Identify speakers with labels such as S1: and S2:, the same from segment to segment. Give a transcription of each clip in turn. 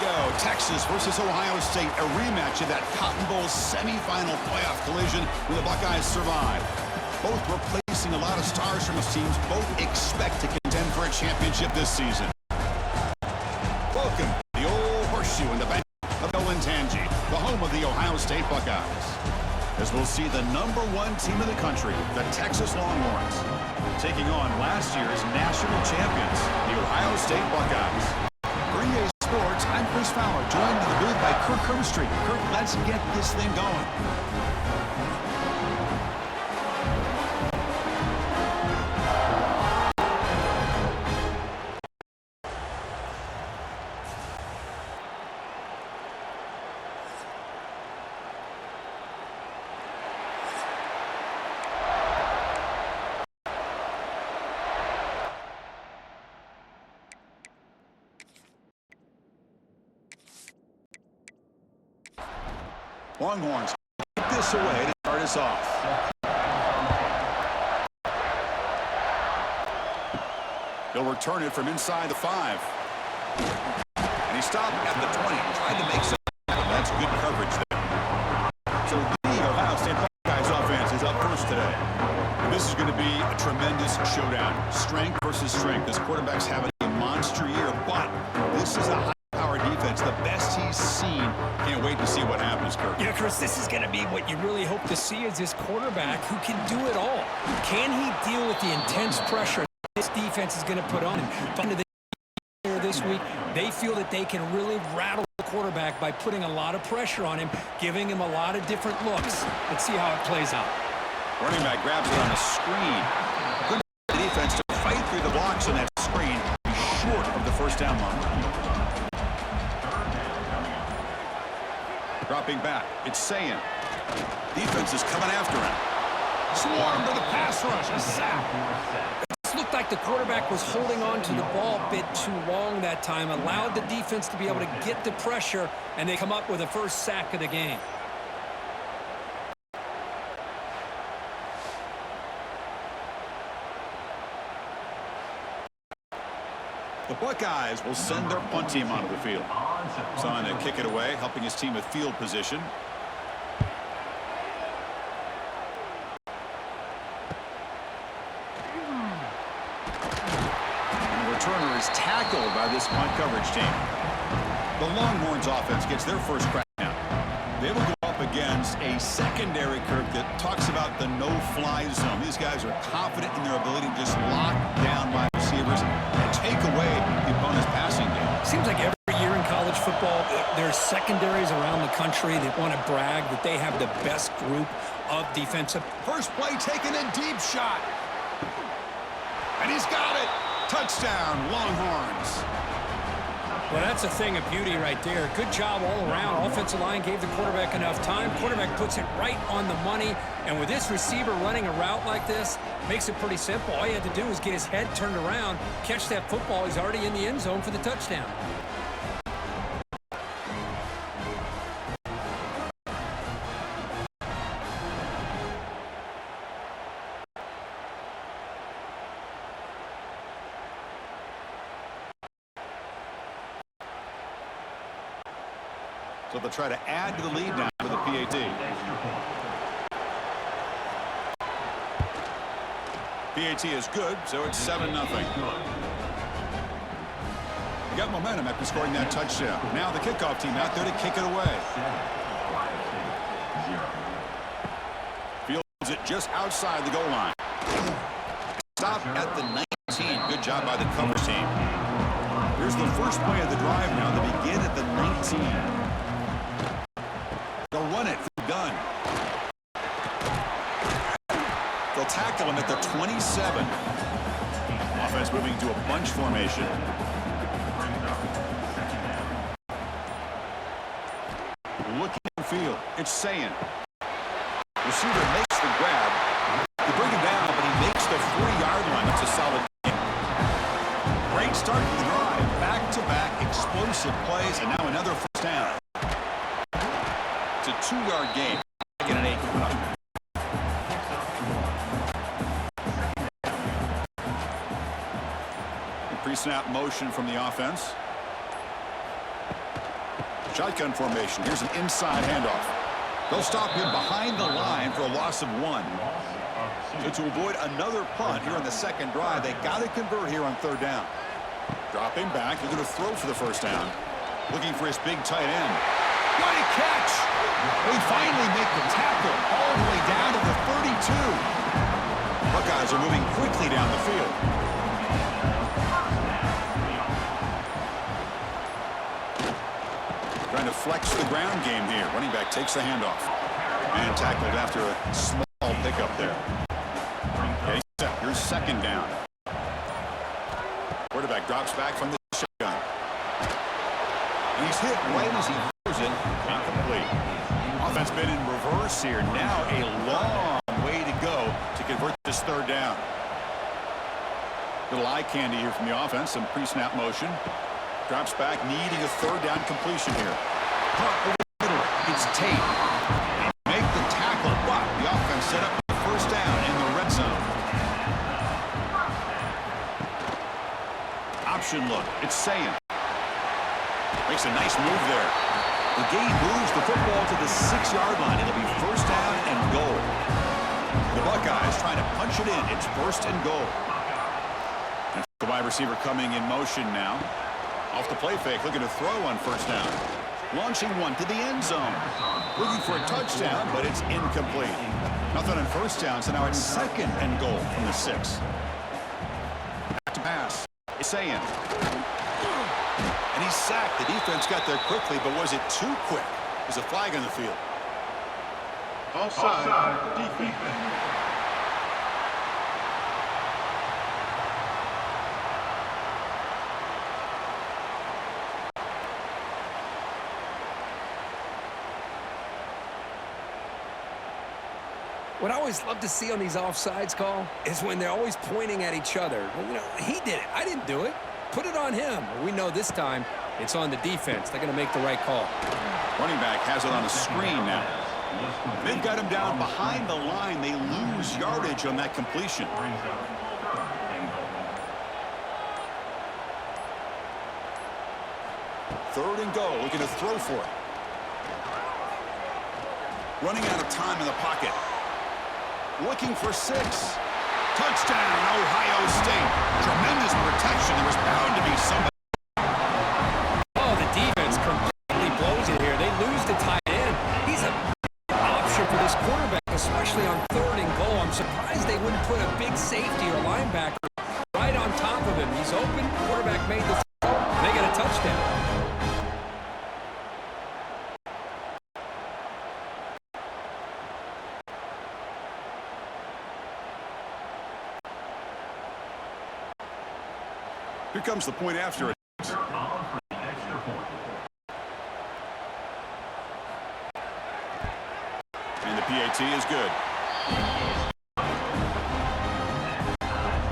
S1: go. Texas versus Ohio State, a rematch of that Cotton Bowl semifinal playoff collision where the Buckeyes survive. Both replacing a lot of stars from those teams. Both expect to contend for a championship this season. Welcome to the old horseshoe in the bank of Olentangy, the home of the Ohio State Buckeyes. As we'll see the #1 team in the country, the Texas Longhorns, taking on last year's national champions, the Ohio State Buckeyes. For EA Sports, I'm Chris Fowler, joined in the booth by Kirk Herbstreit. Kirk, let's get this thing going. Longhorns take this away to start us off. He'll return it from inside the 5. And he stopped at the 20, tried to make some. That's good coverage there. So the Ohio State Buckeyes offense is up first today. And this is going to be a tremendous showdown. Strength versus strength. This quarterback's having a monster year, but this is a high-power defense, the best he's seen. Can't wait to see what happens, Kirk.
S2: Yeah, Chris, this is going to be what you really hope to see is this quarterback who can do it all. Can he deal with the intense pressure this defense is going to put on him? This week, they feel that they can really rattle the quarterback by putting a lot of pressure on him, giving him a lot of different looks. Let's see how it plays out.
S1: Running back grabs it on a screen. Good defense to fight through the blocks on that screen. Short of the first down line. Dropping back, it's Sayin. Defense is coming after him. Swarm to the pass rush, a sack.
S2: It looked like the quarterback was holding on to the ball a bit too long that time, allowed the defense to be able to get the pressure, and they come up with the first sack of the game.
S1: The Buckeyes will send their punt team onto the field. Son to kick it away, helping his team with field position. And the returner is tackled by this punt coverage team. The Longhorns offense gets their first crack now. They will go up against a secondary, Kirk, that talks about the no-fly zone. These guys are confident in their ability to just lock down wide receivers and take away the opponent's passing game.
S2: Seems like every year in college football, there's secondaries around the country that want to brag that they have the best group of defensive.
S1: First play taken in, deep shot. And he's got it. Touchdown, Longhorns.
S2: Well, that's a thing of beauty right there. Good job all around. Offensive line gave the quarterback enough time. Quarterback puts it right on the money. And with this receiver running a route like this, makes it pretty simple. All you had to do was get his head turned around, catch that football. He's already in the end zone for the touchdown.
S1: So they'll try to add to the lead now with a PAT. PAT is good, so it's 7-0. They got momentum after scoring that touchdown. Now the kickoff team out there to kick it away. Fields it just outside the goal line. Stop at the 19. Good job by the coverage team. Here's the first play of the drive now. They begin at the 19. They'll run it from gun. They'll tackle him at the 27. Offense moving to a bunch formation. Looking field. It's Sayin. Receiver makes the grab. They bring him down, but he makes the 40-yard line. It's a solid game. Great start to the drive. Back-to-back explosive plays, and now another first down. It's a 2-yard gain. Second and 8 coming up. Pre-snap motion from the offense. Shotgun formation. Here's an inside handoff. They'll stop him behind the line for a loss of 1. So to avoid another punt here on the second drive, they got to convert here on third down. Dropping back, they're going to throw for the first down. Looking for his big tight end. Great catch! They finally make the tackle all the way down to the 32. Buckeyes are moving quickly down the field. Trying to flex the ground game here. Running back takes the handoff. And tackled after a small pickup there. Okay, here's second down. Quarterback drops back from the shotgun. And he's hit right as he throws it. Incomplete. Offense been in reverse here. Now a long way to go to convert this third down. Little eye candy here from the offense. Some pre-snap motion. Drops back, needing a third down completion here. Punt over the middle. It's Tate. They make the tackle, but the offense set up the first down in the red zone. Option look. It's Sayin. Makes a nice move there. The game moves the football to the 6-yard line. It'll be first down and goal. The Buckeyes trying to punch it in. It's first and goal. And the wide receiver coming in motion now. Off the play fake, looking to throw on first down. Launching one to the end zone. Looking for a touchdown, but it's incomplete. Nothing on first down, so now it's second and goal from the 6. Back to pass. It's Sayin. And he's sacked. The defense got there quickly, but was it too quick? There's a flag on the field.
S3: Offside. Defense.
S2: What I always love to see on these offsides call is when they're always pointing at each other. Well, you know, he did it. I didn't do it. Put it on him. We know this time it's on the defense. They're going to make the right call.
S1: Running back has it on a screen now. They've got him down behind the line. They lose yardage on that completion. Third and goal. Looking to throw for it. Running out of time in the pocket. Looking for 6. Touchdown, Ohio State. Tremendous protection. There was bound to be somebody.
S2: Oh, the defense completely blows it here. They lose the tight end. He's an option for this quarterback, especially on third and goal. I'm surprised they wouldn't put a big safety or linebacker right on top of him. He's open. Quarterback made the throw, and they get a touchdown.
S1: Here comes the point after it. And the PAT is good.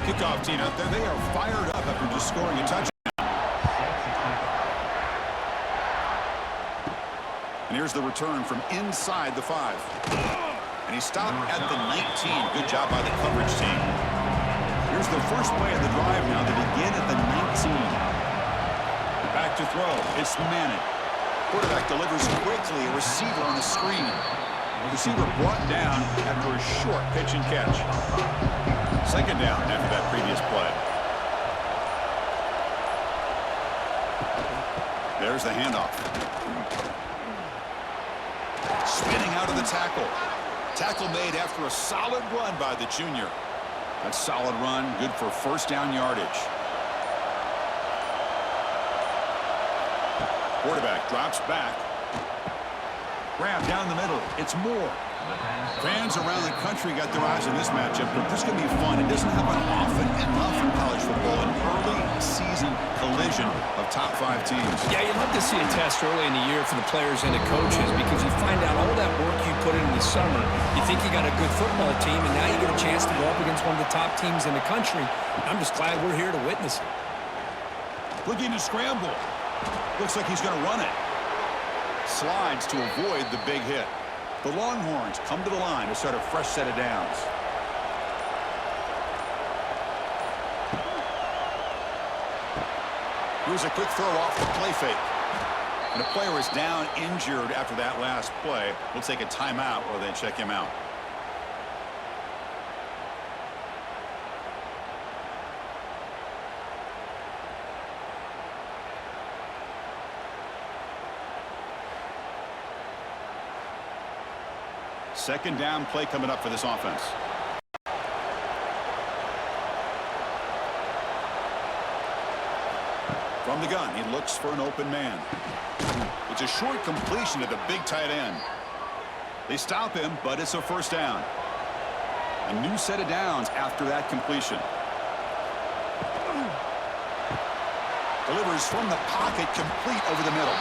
S1: Kickoff team out there, they are fired up after just scoring a touchdown. And here's the return from inside the 5. And he stopped at the 19. Good job by the coverage team. Here's the first play of the drive now. They begin at the 19. Back to throw. It's Manning. Quarterback delivers quickly. A receiver on the screen. The receiver brought down after a short pitch and catch. Second down after that previous play. There's the handoff. Spinning out of the tackle. Tackle made after a solid run by the junior. That solid run, good for first down yardage. Quarterback drops back. Grab down the middle. It's Moore. Fans around the country got their eyes on this matchup, but this is going to be fun. It doesn't happen often enough in college football. An early season collision of top 5 teams.
S2: Yeah, you'd love to see a test early in the year for the players and the coaches because you find out all that work you put in the summer. You think you got a good football team, and now you get a chance to go up against one of the top teams in the country. I'm just glad we're here to witness it.
S1: Looking to scramble. Looks like he's going to run it. Slides to avoid the big hit. The Longhorns come to the line to start a fresh set of downs. Here's a quick throw off the play fake. And a player is down injured after that last play. We'll take a timeout or they check him out. Second down play coming up for this offense. From the gun, he looks for an open man. It's a short completion to the big tight end. They stop him, but it's a first down. A new set of downs after that completion. Delivers from the pocket, complete over the middle.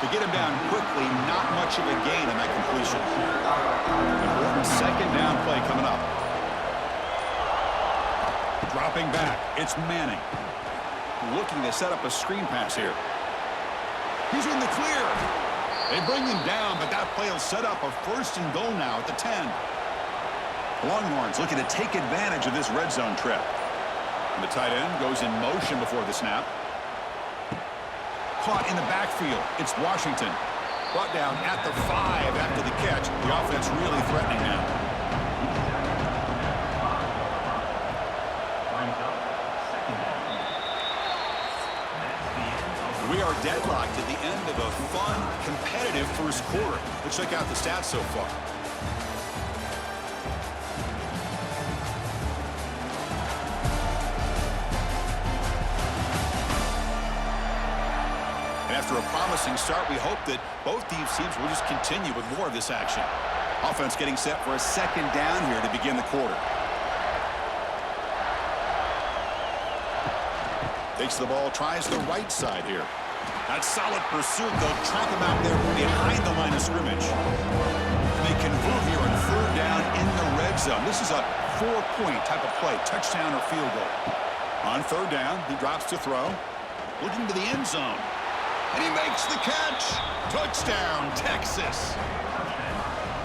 S1: To get him down quickly, not much of a gain on that completion. Important second down play coming up. Dropping back, it's Manning. Looking to set up a screen pass here. He's in the clear. They bring him down, but that play will set up a first and goal now at the 10. Longhorns looking to take advantage of this red zone trip. And the tight end goes in motion before the snap. Caught in the backfield. It's Washington. Brought down at the 5 after the catch. The offense really threatening now. We are deadlocked at the end of a fun, competitive first quarter. Let's check out the stats so far. After a promising start, we hope that both these teams will just continue with more of this action. Offense getting set for a second down here to begin the quarter. Takes the ball, tries the right side here. That solid pursuit. They'll trap him out there behind the line of scrimmage. They convert here on third down in the red zone. This is a 4-point type of play, touchdown or field goal. On third down, he drops to throw. Looking to the end zone. And he makes the catch. Touchdown, Texas.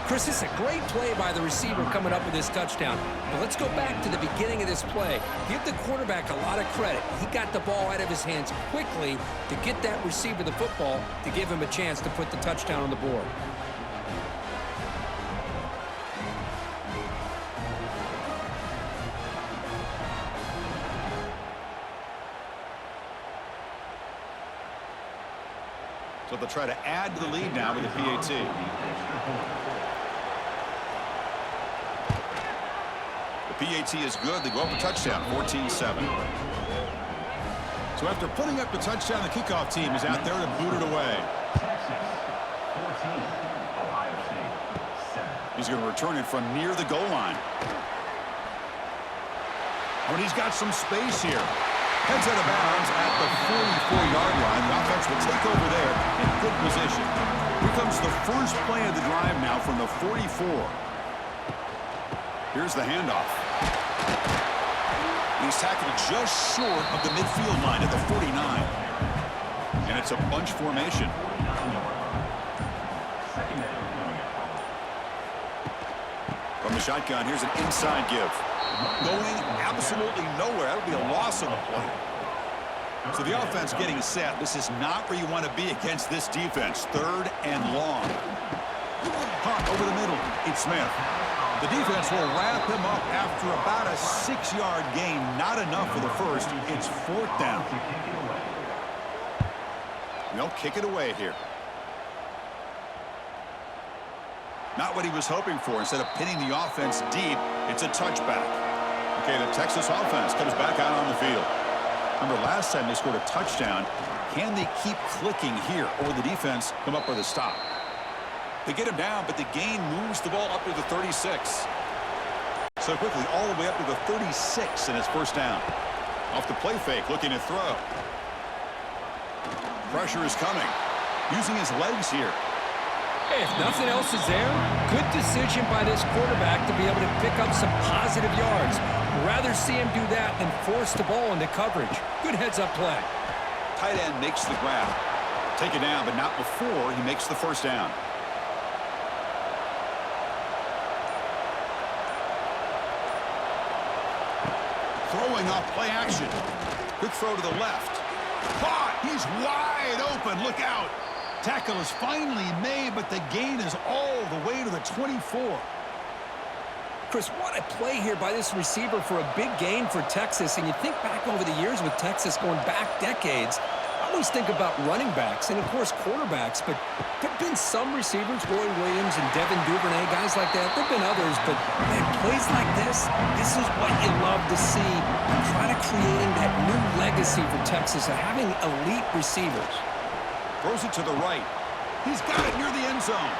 S2: Chris, this is a great play by the receiver coming up with this touchdown. But let's go back to the beginning of this play. Give the quarterback a lot of credit. He got the ball out of his hands quickly to get that receiver the football to give him a chance to put the touchdown on the board.
S1: So they'll try to add to the lead now with the PAT. The PAT is good. They go up a touchdown, 14-7. So after putting up the touchdown, the kickoff team is out there to boot it away. He's going to return it from near the goal line. Oh, and he's got some space here. Heads out of bounds at the 44-yard line. The offense will take over there in good position. Here comes the first play of the drive now from the 44. Here's the handoff. He's tackled just short of the midfield line at the 49. And it's a bunch formation. From the shotgun, here's an inside give. Going absolutely nowhere. That'll be a loss on the play. So the offense getting set. This is not where you want to be against this defense. Third and long. Caught over the middle. It's Smith. The defense will wrap him up after about a 6-yard gain. Not enough for the first. It's fourth down. They'll kick it away here. Not what he was hoping for. Instead of pinning the offense deep, it's a touchback. Okay, the Texas offense comes back out on the field. Remember, last time they scored a touchdown. Can they keep clicking here, or the defense come up with a stop? They get him down, but the gain moves the ball up to the 36. So quickly, all the way up to the 36 in his first down. Off the play fake, looking to throw. Pressure is coming. Using his legs here.
S2: Hey, if nothing else is there, good decision by this quarterback to be able to pick up some positive yards. Rather see him do that than force the ball into coverage. Good heads-up play.
S1: Tight end makes the grab. Take it down, but not before he makes the first down. Throwing off play action. Good throw to the left. Caught! He's wide open. Look out. Tackle is finally made, but the gain is all the way to the 24.
S2: Chris, what a play here by this receiver for a big gain for Texas. And you think back over the years with Texas going back decades, I always think about running backs and, of course, quarterbacks. But there have been some receivers, Roy Williams and Devin Duvernay, guys like that. There have been others, but, man, plays like this is what you love to see. Trying to creating that new legacy for Texas of having elite receivers.
S1: Throws it to the right. He's got it near the end zone.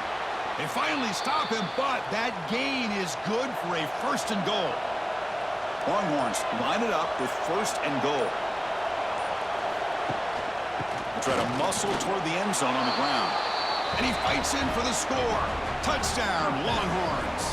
S1: They finally stop him, but that gain is good for a 1st and goal. Longhorns line it up with 1st and goal. They try to muscle toward the end zone on the ground. And he fights in for the score. Touchdown, Longhorns.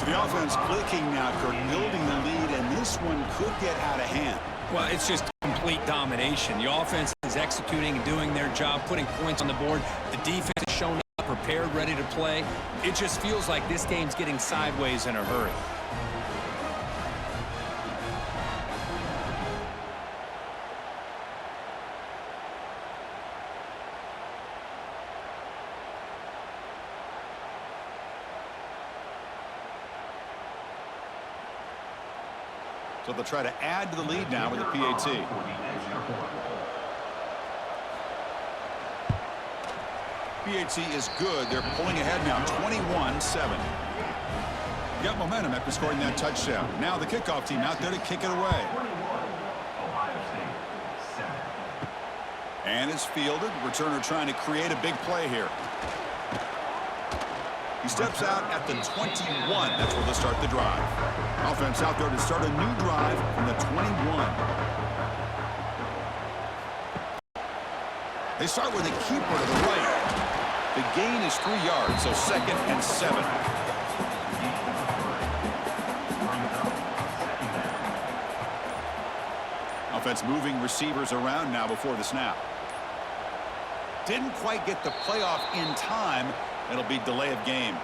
S1: So the offense clicking now, Kirk, building the lead, and this one could get out of hand.
S2: Well, it's just complete domination. The offense is executing and doing their job, putting points on the board. The defense has shown up, prepared, ready to play. It just feels like this game's getting sideways in a hurry.
S1: So they'll try to add to the lead now with the PAT. PAT is good. They're pulling ahead now, 21-7. Got momentum after scoring that touchdown. Now the kickoff team out there to kick it away. And it's fielded. Returner trying to create a big play here. He steps out at the 21. That's where they'll start the drive. Offense out there to start a new drive from the 21. They start with a keeper to the right. The gain is 3 yards, so 2nd and 7. Offense moving receivers around now before the snap. Didn't quite get the playoff in time. It'll be delay of game.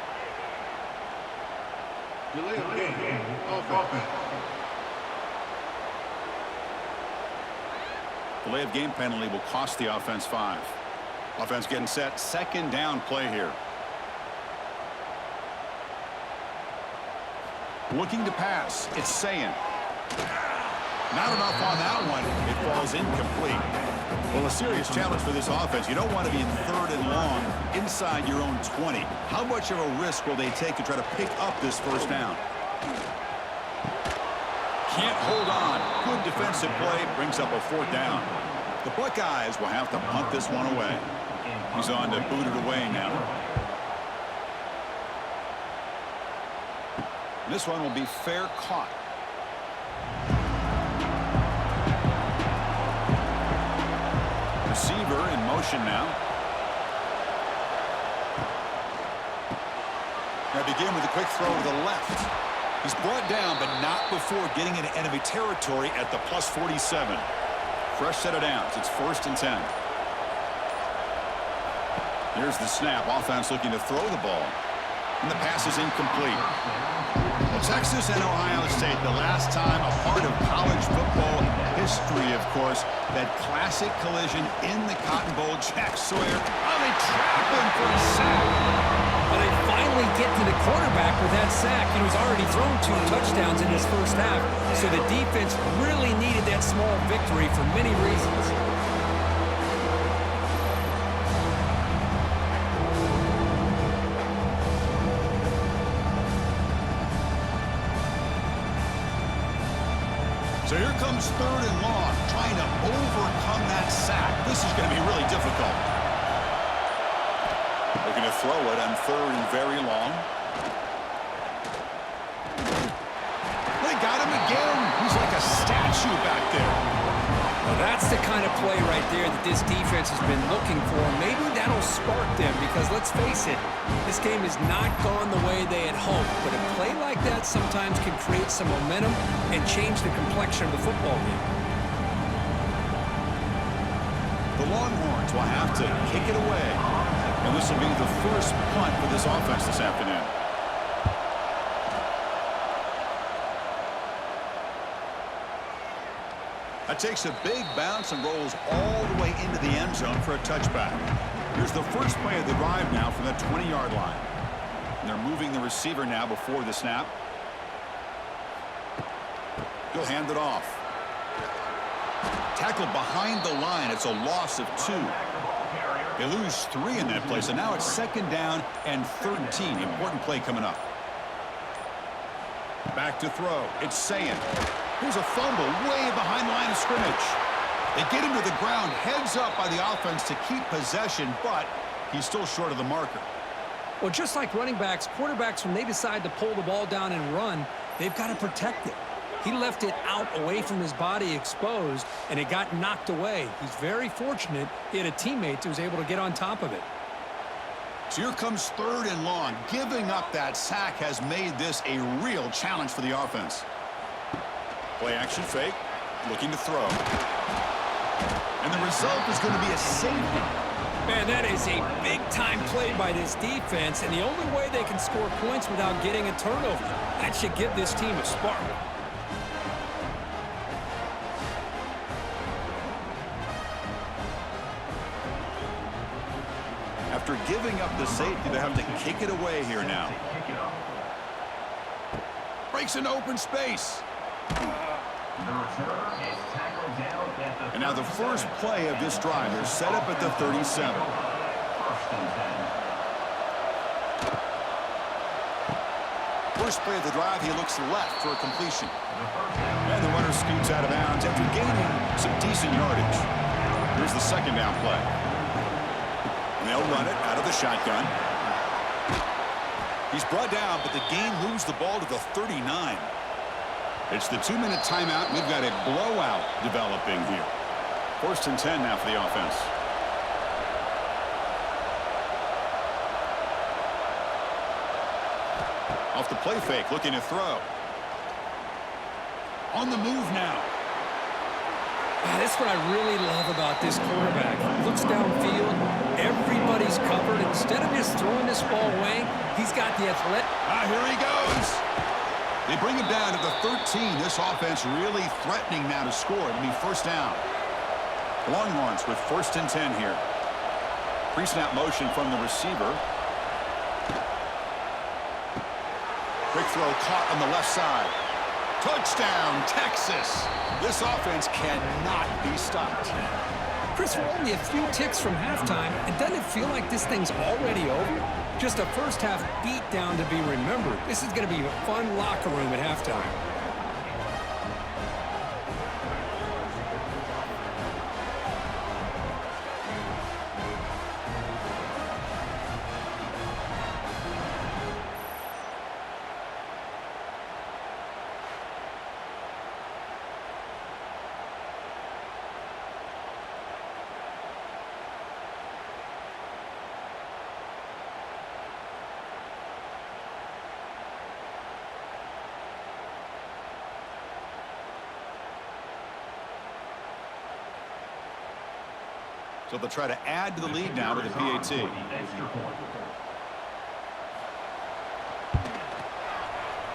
S3: Delay of game. Offense.
S1: Delay of game penalty will cost the offense 5. Offense getting set. 2nd down play here. Looking to pass. It's Sayin. Not enough on that one. It falls incomplete. Well, a serious challenge for this offense. You don't want to be in 3rd and long inside your own 20. How much of a risk will they take to try to pick up this 1st down? Can't hold on. Good defensive play. Brings up a 4th down. The Buckeyes will have to punt this one away. He's on to boot it away now. This one will be fair caught. Receiver in motion now. Now begin with a quick throw to the left. He's brought down, but not before getting into enemy territory at the plus 47. Fresh set of downs. It's 1st and 10. Here's the snap. Offense looking to throw the ball. And the pass is incomplete. Well, Texas and Ohio State, the last time a part of college football history, of course, that classic collision in the Cotton Bowl. Jack Sawyer, they trap him for a sack.
S2: Well, they finally get to the quarterback with that sack. He's already thrown 2 touchdowns in his 1st half, so the defense really needed that small victory for many reasons.
S1: So here comes 3rd and long, trying to overcome that sack. This is going to be really difficult. Looking to throw it on 3rd and very long. They got him again. He's like a statue back there.
S2: Well, that's the kind of play right there that this defense has been looking for. Maybe that'll spark them because, let's face it, this game has not gone the way they had hoped. But a play like that sometimes can create some momentum and change the complexion of the football game.
S1: The Longhorns will have to kick it away. And this will be the first punt for this offense this afternoon. That takes a big bounce and rolls all the way into the end zone for a touchback. Here's the first play of the drive now from that 20-yard line. And they're moving the receiver now before the snap. He'll hand it off. Tackled behind the line. It's a loss of 2. They lose 3 in that play, so now it's 2nd down and 13. Important play coming up. Back to throw. It's Sayin. Here's a fumble way behind the line of scrimmage. They get him to the ground, heads up by the offense to keep possession, but he's still short of the marker.
S2: Well, just like running backs, quarterbacks, when they decide to pull the ball down and run, they've got to protect it. He left it out away from his body exposed, and it got knocked away. He's very fortunate he had a teammate who was able to get on top of it.
S1: So here comes 3rd and long. Giving up that sack has made this a real challenge for the offense. Play action fake, looking to throw. And the result is going to be a safety.
S2: Man, that is a big-time play by this defense, and the only way they can score points without getting a turnover. That should give this team a spark.
S1: After giving up the safety, they have to kick it away here now. Breaks into open space. And now the first play of this drive. They're set up at the 37. First play of the drive, he looks left for a completion. And the runner scoots out of bounds after gaining some decent yardage. Here's the 2nd down play. They'll run it out of the shotgun. He's brought down, but the game moves the ball to the 39. It's the 2-minute timeout. We've got a blowout developing here. 1st and 10 now for the offense. Off the play fake, looking to throw. On the move now.
S2: That's what I really love about this quarterback. He looks downfield. Everybody's covered. Instead of just throwing this ball away, he's got the athletic.
S1: Here he goes. They bring him down to the 13. This offense really threatening now to score. It'll be 1st down. Longhorns with 1st and 10 here. Pre-snap motion from the receiver. Quick throw caught on the left side. Touchdown, Texas. This offense cannot be stopped.
S2: Chris, we're only a few ticks from halftime, and doesn't it feel like this thing's already over? Just a first-half beatdown to be remembered. This is going to be a fun locker room at halftime.
S1: So they'll try to add to the lead now with the PAT.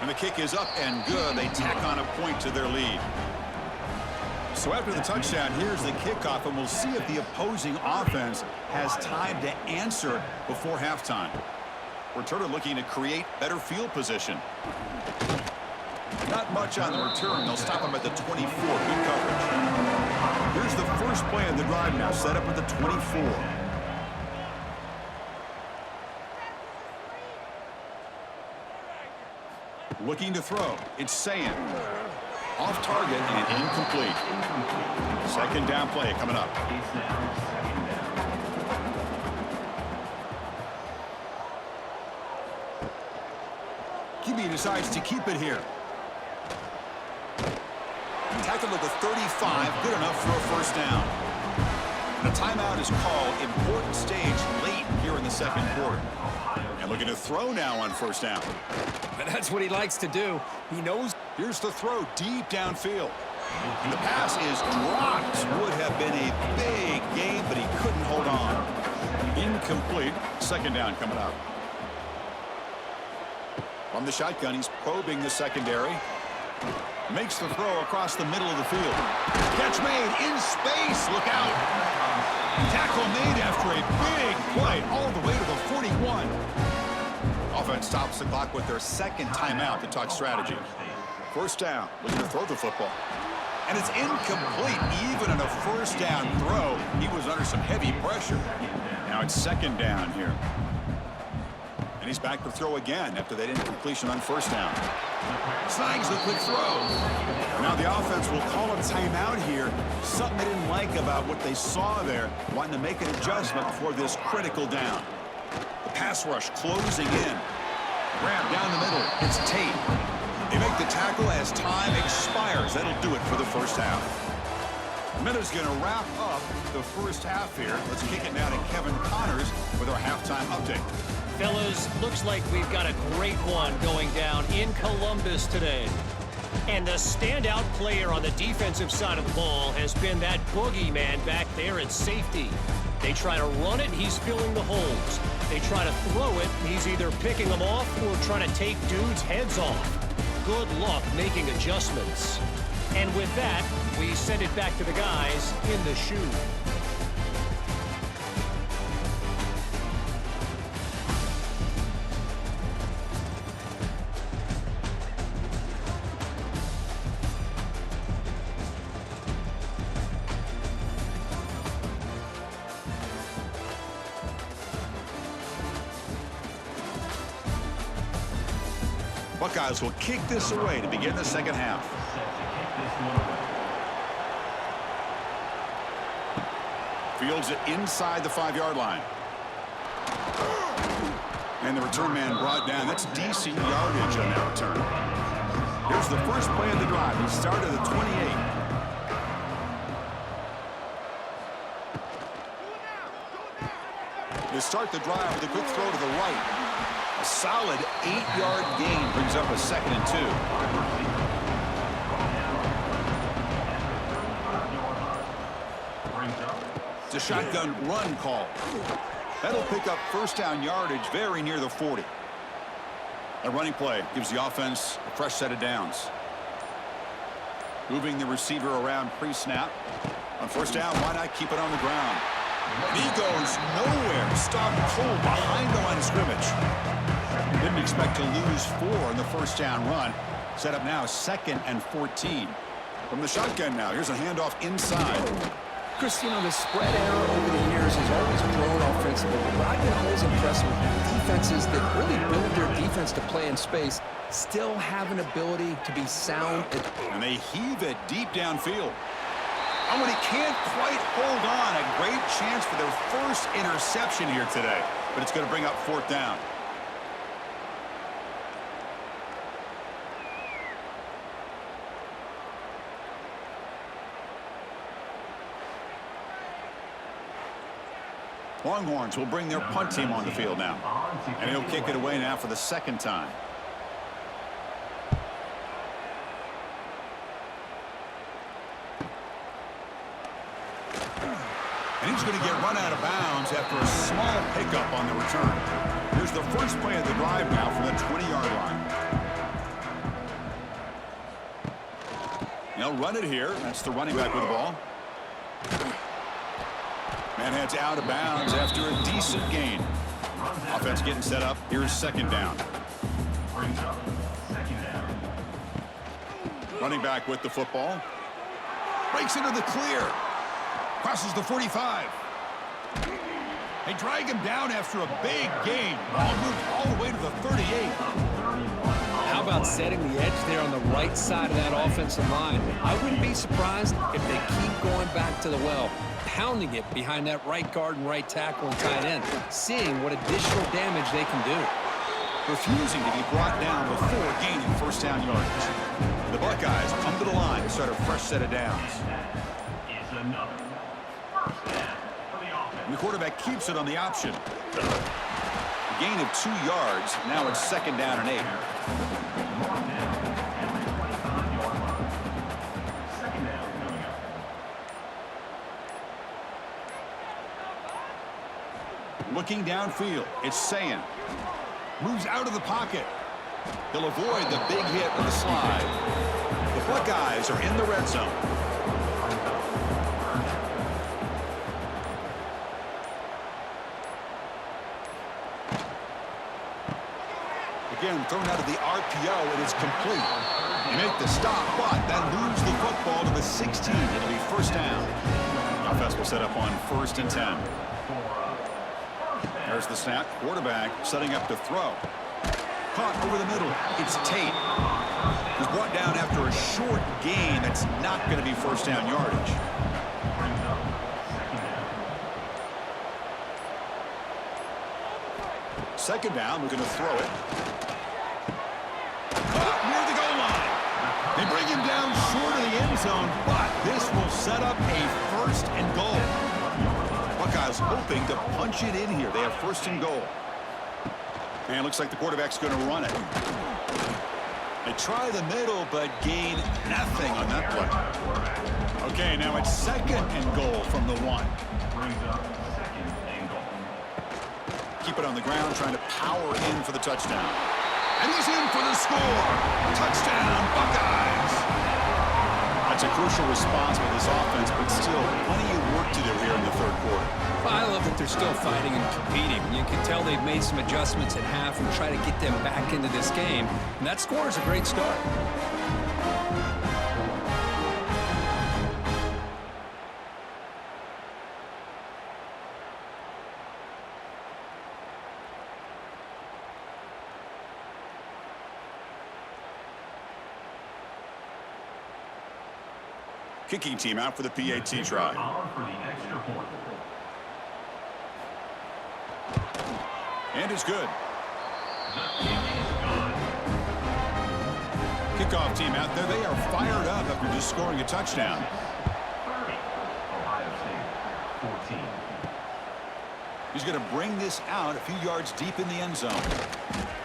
S1: And the kick is up and good. They tack on a point to their lead. So after the touchdown, here's the kickoff, and we'll see if the opposing offense has time to answer before halftime. Returner looking to create better field position. Not much on the return. They'll stop him at the 24. Good coverage. Here's the first play of the drive now, set up at the 24. Looking to throw. It's Sayin. Off target and incomplete. 2nd down play coming up. QB decides to keep it here. Tackled at the 35, good enough for a 1st down. And a timeout is called. Important stage late here in the 2nd quarter. And looking to throw now on 1st down.
S2: But that's what he likes to do. He knows.
S1: Here's the throw deep downfield. And the pass is dropped. Would have been a big game, but he couldn't hold on. Incomplete. 2nd down coming up. From the shotgun, he's probing the secondary. Makes the throw across the middle of the field. Catch made in space. Look out. Tackle made after a big play all the way to the 41. Offense stops the clock with their second timeout to talk strategy. First down, looking to throw the football. And it's incomplete. Even in a first down throw, he was under some heavy pressure. Now it's second down here. And he's back to throw again after that incompletion on first down. Snags the quick throw. Now the offense will call a timeout here. Something they didn't like about what they saw there. Wanting to make an adjustment for this critical down. The pass rush closing in. Grab down the middle. It's Tate. They make the tackle as time expires. That'll do it for the first half. Miller's going to wrap up the first half here. Let's kick it now to Kevin Connors with our halftime update.
S4: Fellas, looks like we've got a great one going down in Columbus today. And the standout player on the defensive side of the ball has been that boogeyman back there at safety. They try to run it, he's filling the holes. They try to throw it, he's either picking them off or trying to take dudes' heads off. Good luck making adjustments. And with that, we send it back to the guys in the shoe.
S1: Buckeyes will kick this away to begin the second half. Fields it inside the 5-yard line. And the return man brought down. That's decent yardage on that return. Here's the first play of the drive. He started at the 28. They start the drive with a quick throw to the right. A solid 8-yard gain brings up a 2nd and 2. It's a shotgun run call. That'll pick up first down yardage very near the 40. A running play gives the offense a fresh set of downs. Moving the receiver around pre-snap. On first down, why not keep it on the ground? And he goes nowhere. Stopped cold behind the line of scrimmage. Didn't expect to lose 4 in the first down run. Set up now 2nd and 14. From the shotgun now, here's a handoff inside.
S2: Chris, you know, the spread era over the years has always grown offensively. But I've been always impressed with defenses that really build their defense to play in space, still have an ability to be sound.
S1: And they heave it deep downfield. And when he can't quite hold on, a great chance for their first interception here today. But it's going to bring up 4th down. Longhorns will bring their punt team on the field now. And he'll kick it away now for the 2nd time. And he's going to get run out of bounds after a small pickup on the return. Here's the first play of the drive now from the 20-yard line. They'll run it here. That's the running back with the ball. Man heads out of bounds after a decent gain. Offense getting set up. Here's 2nd down. Running back with the football. Breaks into the clear. Crosses the 45. They drag him down after a big gain. Ball moved all the way to the 38.
S2: How about setting the edge there on the right side of that offensive line? I wouldn't be surprised if they keep going back to the well, pounding it behind that right guard and right tackle and tight end, seeing what additional damage they can do.
S1: Refusing to be brought down before gaining first down yardage. The Buckeyes come to the line to start a fresh set of downs. And the quarterback keeps it on the option. A gain of 2 yards. Now it's 2nd down and 8. Looking downfield, it's Sayin. Moves out of the pocket. He'll avoid the big hit of the slide. The Buckeyes are in the red zone. Again, thrown out of the RPO, and it's complete. You make the stop, but then lose the football to the 16. It'll be first down. Offense will set up on 1st and 10. There's the snap. Quarterback setting up to throw. Caught over the middle. It's Tate. He's brought down after a short gain. That's not going to be first down yardage. Second down, we're going to throw it. Caught near the goal line. They bring him down short of the end zone, but this will set up a 1st and goal. Buckeyes hoping to punch it in here. They have 1st and goal. And it looks like the quarterback's going to run it. They try the middle, but gain nothing on that play. Okay, now it's 2nd and goal from the 1. Keep it on the ground, trying to power in for the touchdown. And he's in for the score. Touchdown, Buckeyes. That's a crucial response with this offense, but still plenty of work to do here in the 3rd quarter.
S2: Well, I love that they're still fighting and competing. You can tell they've made some adjustments at half and try to get them back into this game. And that score is a great start.
S1: Kicking team out for the PAT try. And it's good. Kickoff team out there. They are fired up after just scoring a touchdown. He's going to bring this out a few yards deep in the end zone.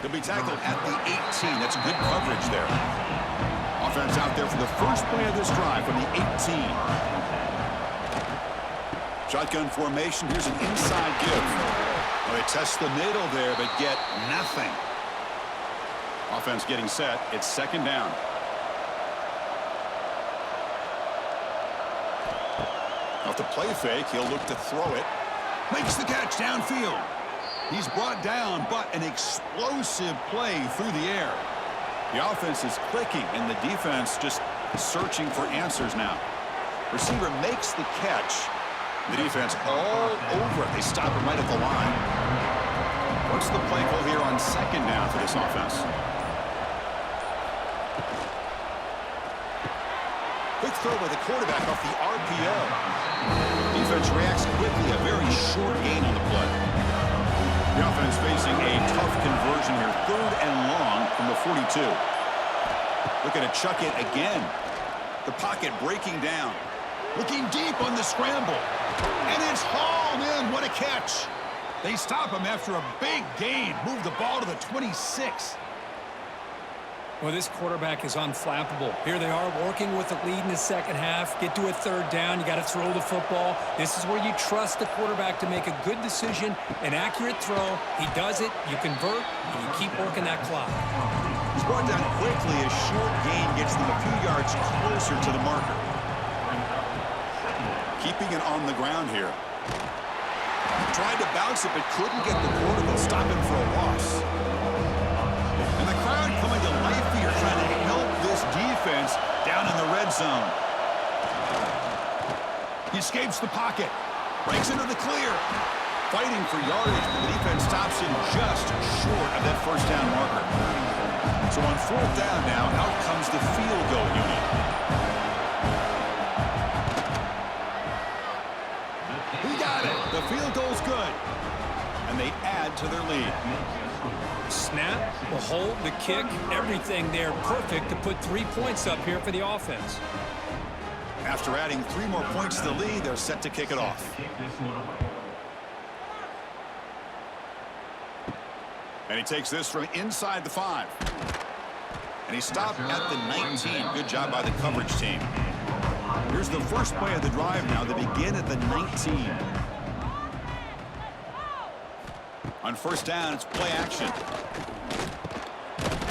S1: He'll be tackled at the 18. That's good coverage there. Offense out there for the first play of this drive from the 18. Shotgun formation. Here's an inside give. Well, they test the middle there, but get nothing. Offense getting set. It's 2nd down. Off the play fake, he'll look to throw it. Makes the catch downfield. He's brought down, but an explosive play through the air. The offense is clicking, and the defense just searching for answers now. Receiver makes the catch. The defense all over it. They stop him right at the line. What's the play call here on 2nd down for this offense? Quick throw by the quarterback off the RPO. Defense reacts quickly. A very short gain on the play. The offense facing a tough conversion here. 3rd and long from the 42. Looking to chuck it again. The pocket breaking down. Looking deep on the scramble. And it's hauled in. What a catch. They stop him after a big gain. Move the ball to the 26.
S2: Well, this quarterback is unflappable. Here they are working with the lead in the 2nd half. Get to a 3rd down. You got to throw the football. This is where you trust the quarterback to make a good decision, an accurate throw. He does it. You convert, and you keep working that clock.
S1: He's brought down quickly. A short gain gets them a few yards closer to the marker. Keeping it on the ground here. Tried to bounce it, but couldn't get the quarter. They'll stop him for a loss. And the crowd coming to life here, trying to help this defense down in the red zone. He escapes the pocket. Breaks into the clear. Fighting for yardage, but the defense stops him just short of that 1st down marker. So on 4th down now, out comes the field goal unit. He got it. The field goal's good. And they add to their lead.
S2: Snap, the hold, the kick, everything there perfect to put 3 points up here for the offense.
S1: After adding 3 more points to the lead, they're set to kick it off. And he takes this from inside the 5. And he stopped at the 19. Good job by the coverage team. Here's the first play of the drive now. They begin at the 19. On 1st down, it's play action.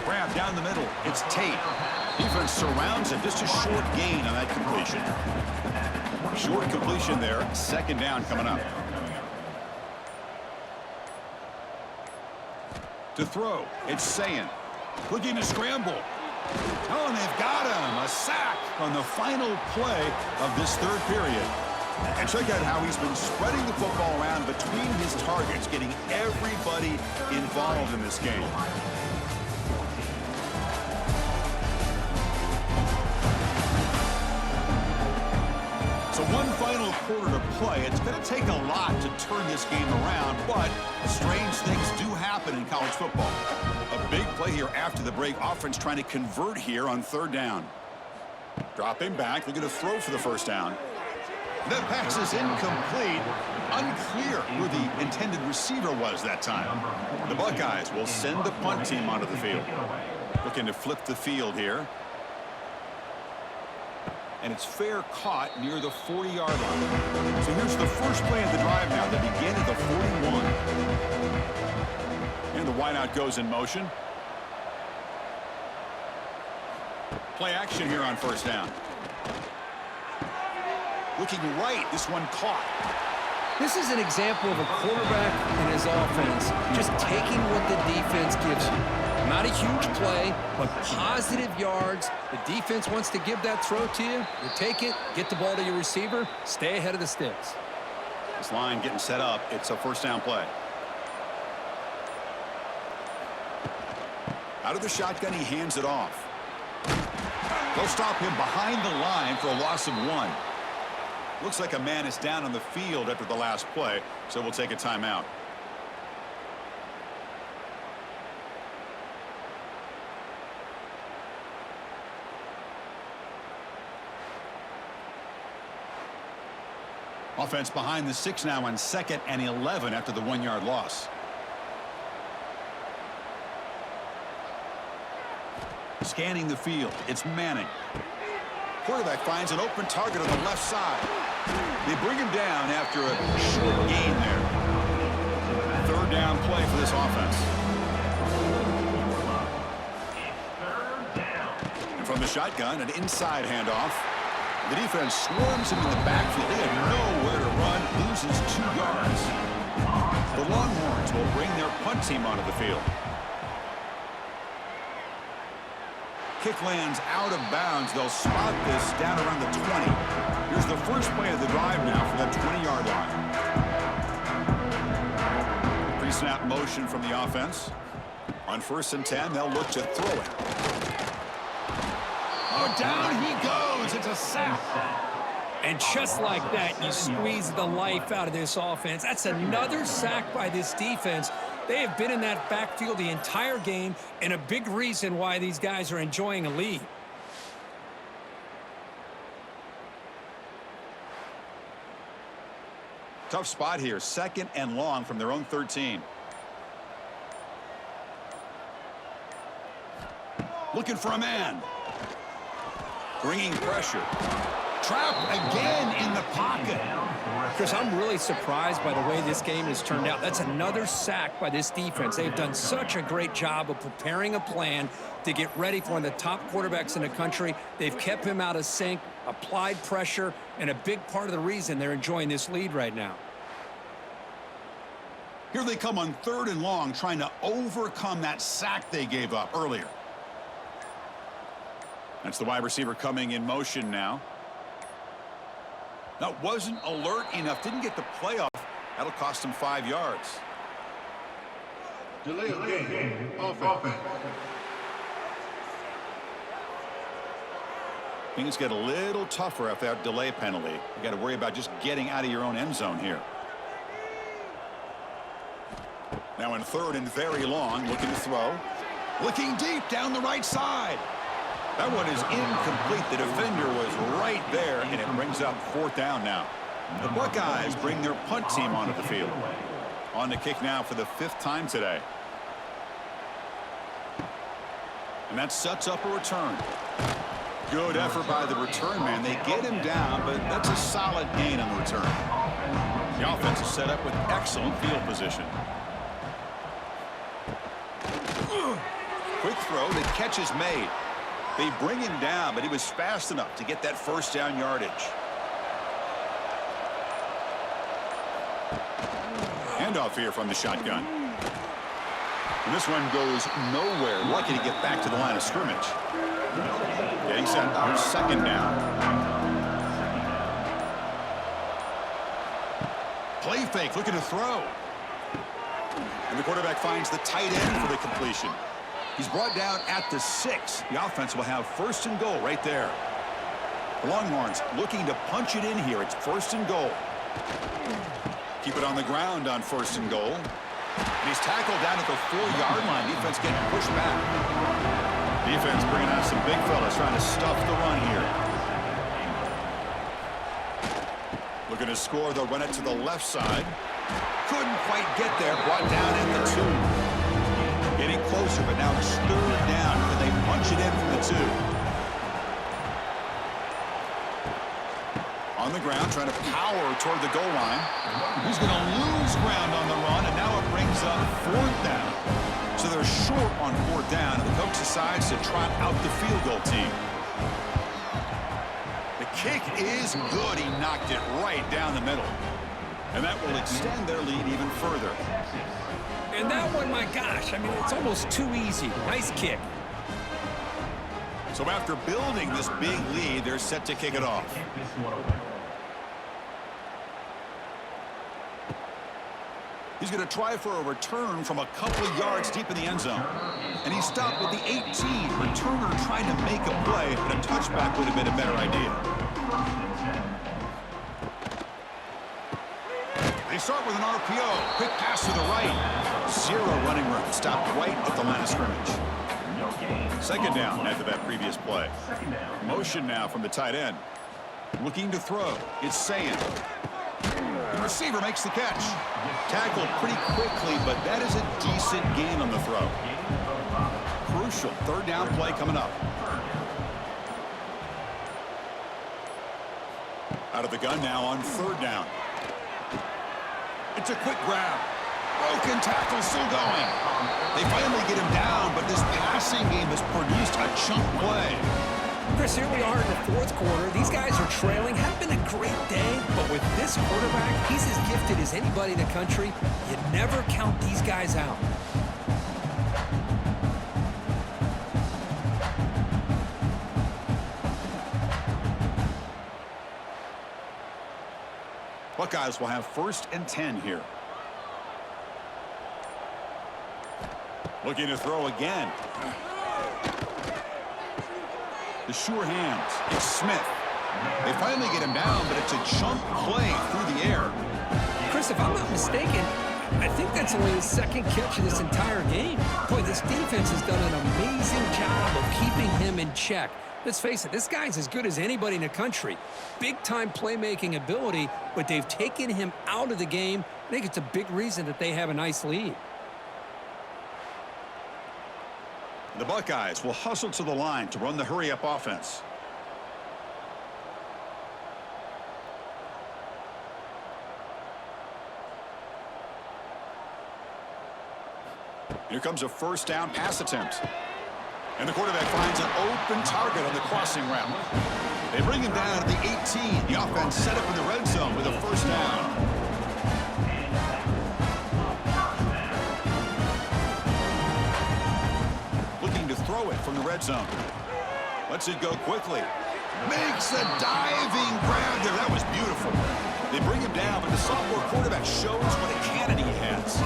S1: Grab down the middle. It's Tate. Defense surrounds it. Just a short gain on that completion. Short completion there. Second down coming up. To throw, it's Sayin. Looking to scramble. Oh, and they've got him. A sack on the final play of this third period. And check out how he's been spreading the football around between his targets, getting everybody involved in this game. So one final quarter to play. It's going to take a lot to turn this game around, but strange things do happen in college football. A big play here after the break. Offense trying to convert here on third down. Dropping back. They're going to throw for the first down. That pass is incomplete. Unclear who the intended receiver was that time. The Buckeyes will send the punt team onto the field. Looking to flip the field here. And it's fair caught near the 40-yard line. So here's the first play of the drive now. They begin at the 41. And the wideout goes in motion. Play action here on first down. Looking right, this one caught.
S2: This is an example of a quarterback and his offense just taking what the defense gives you. Not a huge play, but positive yards. The defense wants to give that throw to you. You take it, get the ball to your receiver, stay ahead of the sticks.
S1: This line getting set up. It's a first down play. Out of the shotgun, he hands it off. They'll stop him behind the line for a loss of 1. Looks like a man is down on the field after the last play, so we'll take a timeout. Offense behind the 6 now on 2nd and 11 after the 1-yard loss. Scanning the field, it's Manning. Quarterback finds an open target on the left side. They bring him down after a short gain there. Third down play for this offense. And from the shotgun, an inside handoff. The defense swarms him in the backfield. They have nowhere to run, loses 2 yards. The Longhorns will bring their punt team onto the field. Kick lands out of bounds. They'll spot this down around the 20. Here's the first play of the drive now for that 20-yard line. Pre-snap motion from the offense. On 1st and 10, they'll look to throw it. Oh, down he goes. It's a sack.
S2: And just like that, you squeeze the life out of this offense. That's another sack by this defense. They have been in that backfield the entire game, and a big reason why these guys are enjoying a lead.
S1: Tough spot here. 2nd and long from their own 13. Looking for a man. Bringing pressure. Trapped again in the pocket.
S2: Chris, I'm really surprised by the way this game has turned out. That's another sack by this defense. They've done such a great job of preparing a plan to get ready for one of the top quarterbacks in the country. They've kept him out of sync, applied pressure, and a big part of the reason they're enjoying this lead right now.
S1: Here they come on 3rd and long, trying to overcome that sack they gave up earlier. That's the wide receiver coming in motion now. That wasn't alert enough. Didn't get the play off. That'll cost him 5 yards.
S3: Delay of game. Offense.
S1: Things get a little tougher after that delay penalty. You got to worry about just getting out of your own end zone here. Now in 3rd and very long, looking to throw. Looking deep down the right side. That one is incomplete. The defender was right there, and it brings up 4th down now. The Buckeyes bring their punt team onto the field. On the kick now for the 5th time today. And that sets up a return. Good effort by the return man. They get him down, but that's a solid gain on the return. The offense is set up with excellent field position. Quick throw. The catch is made. They bring him down, but he was fast enough to get that first down yardage. Handoff here from the shotgun. And this one goes nowhere. Lucky to get back to the line of scrimmage. Getting set. Here's second down. Play fake, looking to throw. And the quarterback finds the tight end for the completion. He's brought down at the 6. The offense will have first and goal right there. The Longhorns looking to punch it in here. It's first and goal. Keep it on the ground on first and goal. And he's tackled down at the 4-yard line. Defense getting pushed back. Defense bringing out some big fellas trying to stuff the run here. Looking to score. They'll run it to the left side. Couldn't quite get there. Brought down at the 2. Getting closer, but now it's third down. Can they punch it in from the 2? On the ground, trying to power toward the goal line. He's going to lose ground on the run, and now it brings up fourth down. So they're short on fourth down, and the coach decides to trot out the field goal team. The kick is good. He knocked it right down the middle. And that will extend their lead even further.
S2: And that one, my gosh, I mean, it's almost too easy. Nice kick.
S1: So after building this big lead, they're set to kick it off. He's going to try for a return from a couple of yards deep in the end zone. And he stopped with the 18. Returner trying to make a play, but a touchback would have been a better idea. They start with an RPO. Quick pass to the right. 0 running room. Stopped right at the line of scrimmage. Second down after that previous play. Motion now from the tight end. Looking to throw. It's Sayin. The receiver makes the catch. Tackled pretty quickly, but that is a decent gain on the throw. Crucial third down play coming up. Out of the gun now on third down. It's a quick grab. Broken tackle still going. They finally get him down, but this passing game has produced a chunk play.
S2: Chris, here we are in the fourth quarter. These guys are trailing. Have been a great day, but with this quarterback, he's as gifted as anybody in the country. You never count these guys out.
S1: Buckeyes will have first and 10 here. Looking to throw again. The sure hands. It's Smith. They finally get him down, but it's a chunk play through the air.
S2: Chris, if I'm not mistaken, I think that's only his second catch of this entire game. Boy, this defense has done an amazing job of keeping him in check. Let's face it, this guy's as good as anybody in the country. Big-time playmaking ability, but they've taken him out of the game. I think it's a big reason that they have a nice lead.
S1: The Buckeyes will hustle to the line to run the hurry-up offense. Here comes a first down pass attempt. And the quarterback finds an open target on the crossing route. They bring him down at the 18. The offense set up in the red zone with a first down. Throw it from the red zone. Lets it go quickly. Makes a diving grab there. That was beautiful. They bring him down, but the sophomore quarterback shows what a cannon he has.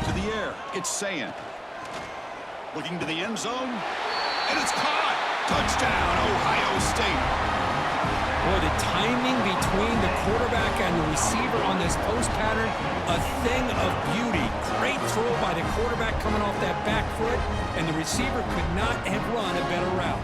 S1: To the air, it's Sayin. Looking to the end zone, and it's caught. Touchdown, Ohio State.
S2: Boy, the timing between the quarterback and the receiver on this post pattern, a thing of beauty. Great throw by the quarterback coming off that back foot, and the receiver could not have run a better route.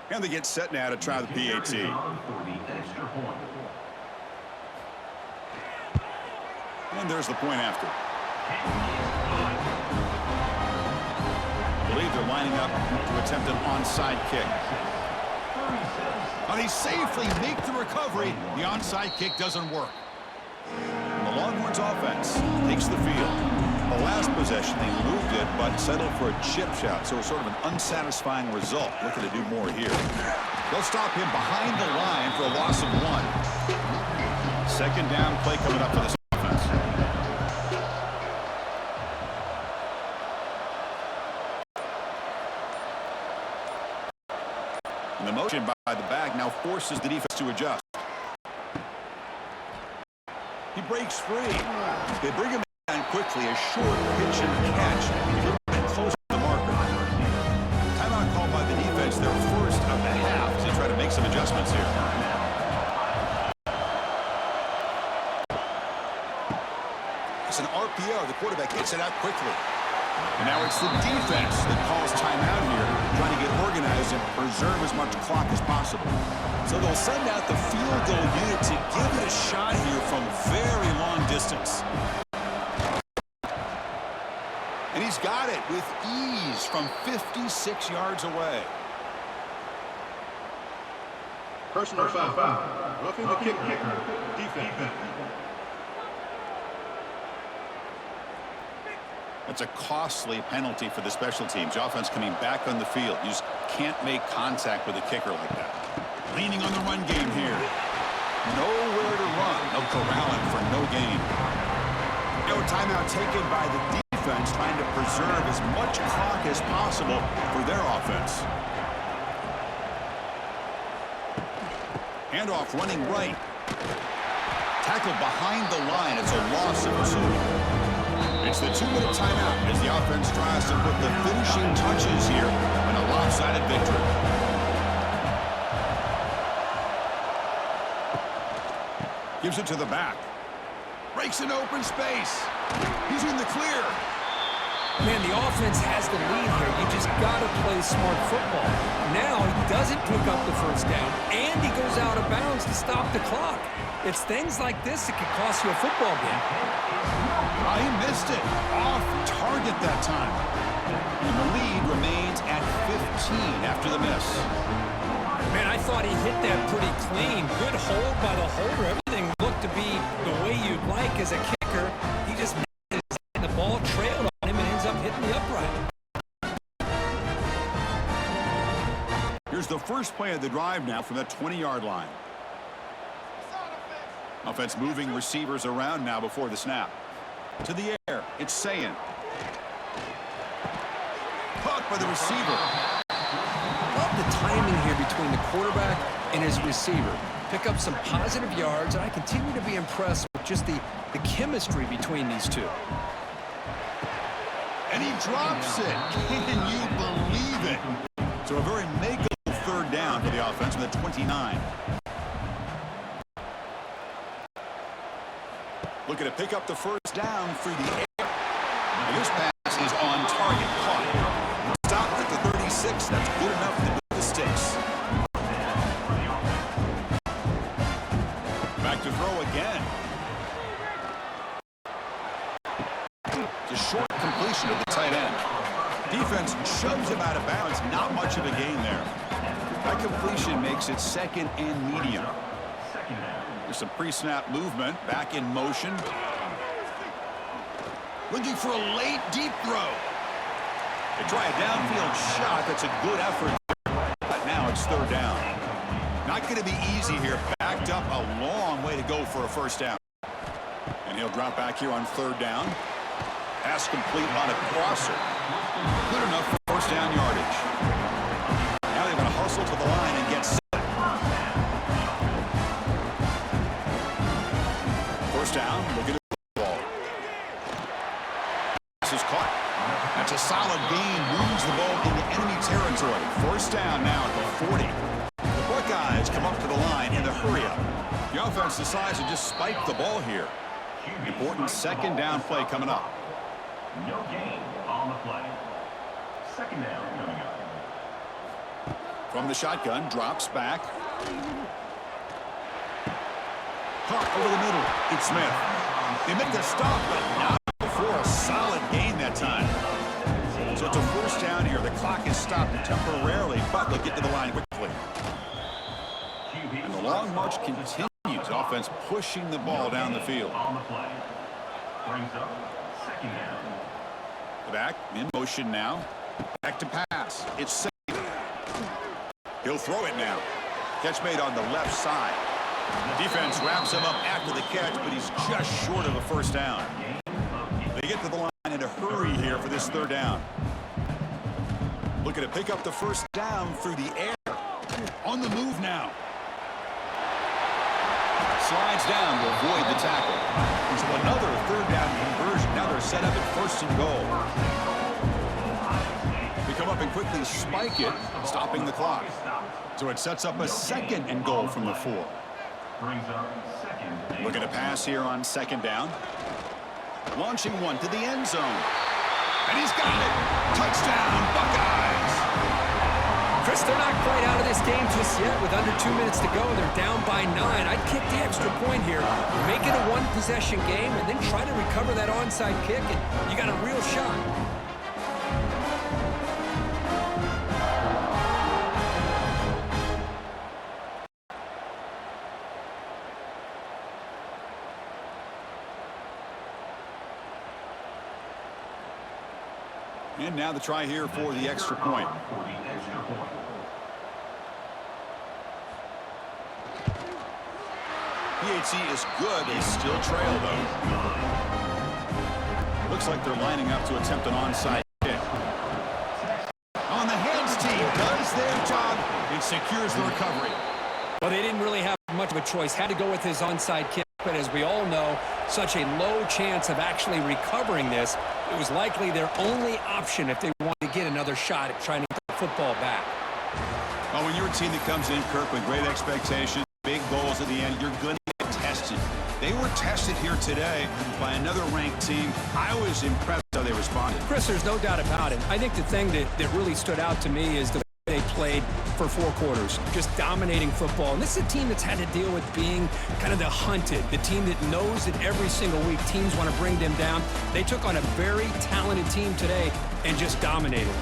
S1: And they get set now to try the PAT. And there's the point after. I believe they're lining up to attempt an onside kick. And they safely make the recovery. The onside kick doesn't work. And the Longhorns offense takes the field. The last possession, they moved it, but settled for a chip shot, so it's sort of an unsatisfying result. Looking to do more here. They'll stop him behind the line for a loss of 1. Second down play coming up for this offense. And the motion by the back now forces the defense to adjust. He breaks free. They bring him down quickly, a short pitch and catch, a little bit close to the marker. Timeout called by the defense, their first of the half, as they try to make some adjustments here. It's an RPO. The quarterback gets it out quickly. And now it's the defense that calls timeout here, trying to get organized and preserve as much clock as possible.
S5: So they'll send out the field goal unit to give it a shot here from very long distance.
S1: And he's got it with ease from 56 yards away.
S3: Personal foul. Roughing the kicker. Defense.
S1: That's a costly penalty for the special teams. Offense coming back on the field. You just can't make contact with a kicker like that. Leaning on the run game here. Nowhere to run. They'll corral him for no gain. No timeout taken by the defense, trying to preserve as much clock as possible for their offense. Handoff running right. Tackled behind the line. It's a loss of 2. It's the 2-minute timeout as the offense tries to put the finishing touches here in a lopsided victory. Gives it to the back. Breaks an open space. He's in the clear.
S2: Man, the offense has the lead here. You just got to play smart football. Now he doesn't pick up the first down, and he goes out of bounds to stop the clock. It's things like this that could cost you a football game.
S1: He missed it. Off target that time. And the lead remains at 15 after the miss.
S2: Man, I thought he hit that pretty clean. Good hold by the holder. Everything looked to be the way you'd like as a kicker. He just missed it, and the ball trailed on him and ends up hitting the upright.
S1: Here's the first play of the drive now from that 20-yard line. Offense moving receivers around now before the snap. To the air, it's Sayin. Caught by the receiver.
S2: Love the timing here between the quarterback and his receiver. Pick up some positive yards, and I continue to be impressed with just the chemistry between these two.
S1: And he drops it. Can you believe it? So a very makeable third down for the offense with a 29. Looking to pick up the first down through the air. And this pass is on target. Caught. Stopped at the 36. That's good enough to beat the sticks. Back to throw again. It's a short completion of the tight end. Defense shoves him out of bounds. Not much of a gain there. That completion makes it second and medium. There's some pre-snap movement, back in motion. Looking for a late, deep throw. They try a downfield shot. That's a good effort. But now it's third down. Not going to be easy here. Backed up a long way to go for a first down. And he'll drop back here on third down. Pass complete on a crosser. Good enough for first down yardage. Now they're going to hustle to the line and get set. First down, look at the ball. This is caught. That's a solid gain. Moves the ball into enemy territory. First down now at the 40. The Buckeyes come up to the line in the hurry-up. The offense decides to just spike the ball here. Important second down play coming up.
S6: No gain on the play. Second down coming up.
S1: From the shotgun, drops back. Caught over the middle. It's Smith. They make the stop, but not before a solid gain that time. So it's a first down here. The clock is stopped temporarily, but they'll get to the line quickly. And the long march continues. Offense pushing the ball down the field.
S6: On the play. Brings up second down.
S1: The back in motion now. Back to pass. It's safe. He'll throw it now. Catch made on the left side. Defense wraps him up after the catch, but he's just short of a first down. They get to the line in a hurry here for this third down. Looking to pick up the first down through the air. On the move now. Slides down to avoid the tackle. So another third down conversion. Now they're set up at first and goal. They come up and quickly spike it, stopping the clock. So it sets up a second and goal from the 4.
S6: Brings up second.
S1: Looking to pass here on second down. Launching one to the end zone. And he's got it. Touchdown, Buckeyes.
S2: Chris, they're not quite out of this game just yet. With under 2 minutes to go, they're down by 9. I'd kick the extra point here. Make it a one-possession game, and then try to recover that onside kick, and you got a real shot.
S1: And now the try here for the extra point. PHC is good. They still trail, though. Looks like they're lining up to attempt an onside kick. On the hands team does their job and secures the recovery.
S2: Well, they didn't really have much of a choice. Had to go with his onside kick. But as we all know, such a low chance of actually recovering this. It was likely their only option if they wanted to get another shot at trying to get the football back.
S1: Well, when you're a team that comes in, Kirk, with great expectations, big goals at the end, you're going to get tested. They were tested here today by another ranked team. I was impressed how they responded.
S2: Chris, there's no doubt about it. I think the thing that really stood out to me is the way they played for 4 quarters, just dominating football. And this is a team that's had to deal with being kind of the hunted, the team that knows that every single week teams want to bring them down. They took on a very talented team today and just dominated.